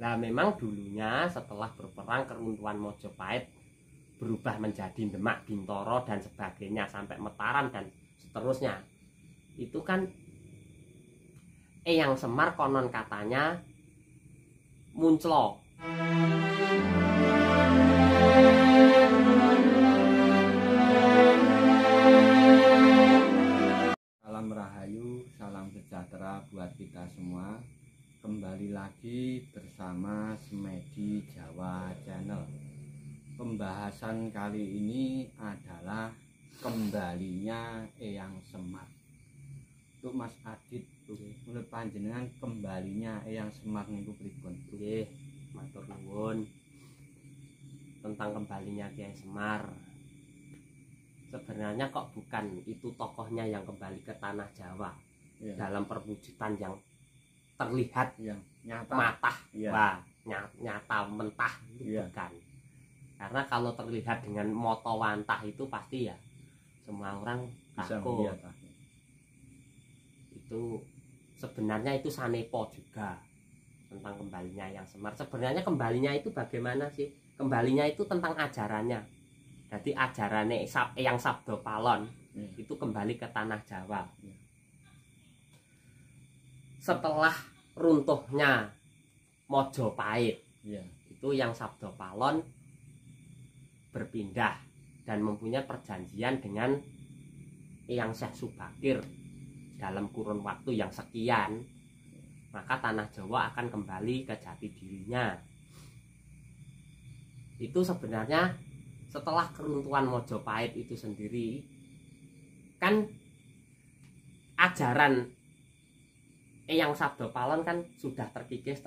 Nah, memang dulunya setelah berperang keruntuhan Mojopahit berubah menjadi Demak, Bintoro dan sebagainya sampai Mataram dan seterusnya. Itu kan Eyang Semar konon katanya muncul. Salam Rahayu, salam sejahtera buat kita semua. Kembali lagi bersama Semedi Jawa Channel. Pembahasan kali ini adalah kembalinya Eyang Semar. Untuk Mas Adit, menurut panjenengan kembalinya Eyang Semar niku pripun? Nggih, matur nuwun. Tentang kembalinya Kiai Semar, sebenarnya kok bukan itu tokohnya yang kembali ke tanah Jawa Ya. dalam perwujudan yang terlihat Yang nyata. matah, Ya. wah, nyata mentah itu Ya. bukan. Karena kalau terlihat dengan moto wantah itu pasti ya semua orang Bisa takut. melihat. Itu sebenarnya itu sanepo juga tentang kembalinya Eyang Semar. Sebenarnya kembalinya itu bagaimana sih? Kembalinya itu tentang ajarannya. Jadi ajarannya Eyang Sabdo Palon itu kembali ke tanah Jawa. Setelah runtuhnya Mojopahit, itu Eyang Sabdo Palon berpindah dan mempunyai perjanjian dengan Eyang Syekh Subakir dalam kurun waktu yang sekian, maka tanah Jawa akan kembali ke jati dirinya. Itu sebenarnya setelah keruntuhan Mojopahit itu sendiri, kan ajaran Eyang Sabdo Palon kan sudah terkikis.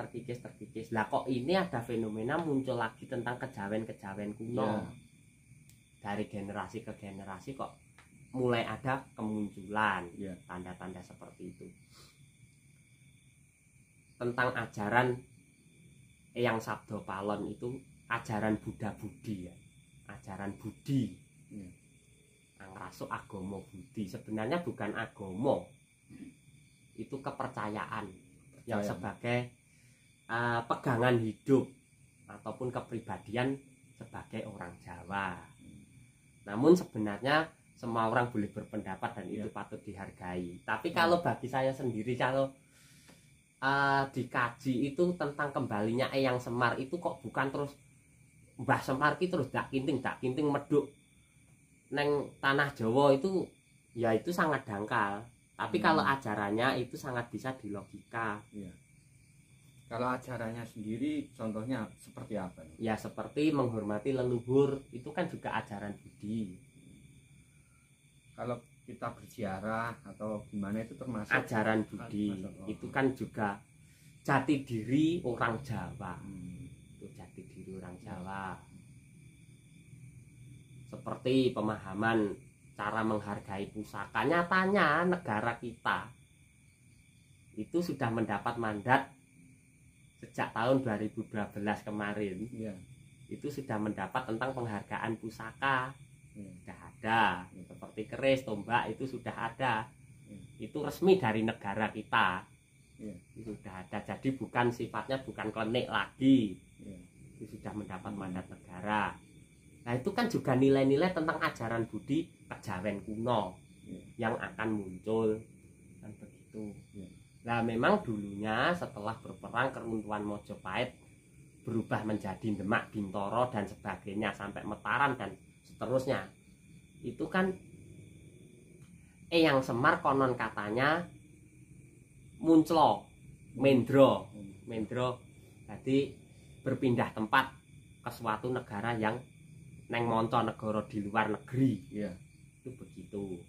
Lah kok ini ada fenomena muncul lagi tentang kejawen kuno. Ya. Dari generasi ke generasi kok mulai ada kemunculan tanda-tanda seperti itu. Tentang ajaran Eyang Sabdo Palon itu ajaran Buddha Budi ya. Ajaran Budi. Ngrasuk agama Budi. Sebenarnya bukan agama. Itu kepercayaan yang sebagai pegangan hidup ataupun kepribadian sebagai orang Jawa. Namun sebenarnya semua orang boleh berpendapat dan itu patut dihargai. Tapi kalau bagi saya sendiri, kalau dikaji itu tentang kembalinya Eyang Semar itu kok bukan terus Mbah Semar ki terus dak kinting meduk neng tanah Jawa itu, ya itu sangat dangkal. Tapi kalau ajarannya itu sangat bisa dilogika. Kalau ajarannya sendiri contohnya seperti apa? Ya seperti menghormati leluhur, itu kan juga ajaran Budi. Kalau kita berziarah atau gimana itu termasuk ajaran Budi. Itu kan juga jati diri orang Jawa. Itu jati diri orang Jawa. Seperti pemahaman cara menghargai pusaka. Nyatanya negara kita itu sudah mendapat mandat sejak tahun 2012 kemarin. Itu sudah mendapat tentang penghargaan pusaka. Sudah ada. Seperti keris, tombak itu sudah ada. Itu resmi dari negara kita. Itu sudah ada. Jadi bukan sifatnya bukan klenik lagi. Itu sudah mendapat mandat negara. Nah itu kan juga nilai-nilai tentang ajaran Budi kejawen kuno yang akan muncul kan begitu. Nah memang dulunya setelah berperang keruntuhan Mojopahit berubah menjadi Demak, Bintoro dan sebagainya sampai Mataram dan seterusnya. Itu kan Eyang Semar konon katanya muncul mendro. Jadi berpindah tempat ke suatu negara yang neng monco negara di luar negeri. Itu begitu.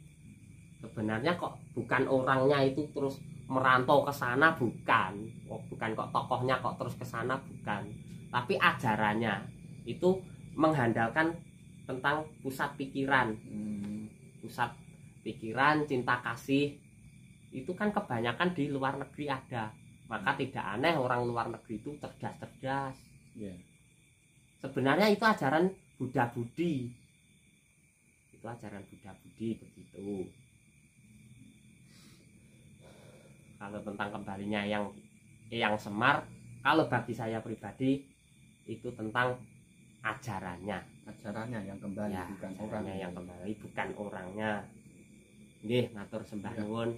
Sebenarnya kok bukan orangnya itu terus merantau ke sana, bukan kok tokohnya kok terus ke sana, bukan. Tapi ajarannya itu mengandalkan tentang pusat pikiran. Pusat pikiran, cinta kasih itu kan kebanyakan di luar negeri ada. Maka tidak aneh orang luar negeri itu cerdas. Sebenarnya itu ajaran Buddha Budi. Itu ajaran Buddha Budi begitu. Kalau tentang kembalinya Eyang Semar Kalau bagi saya pribadi itu tentang ajarannya yang kembali, ya, bukan ajarannya orangnya yang kembali, bukan orangnya. Nggih, matur sembah nuwun.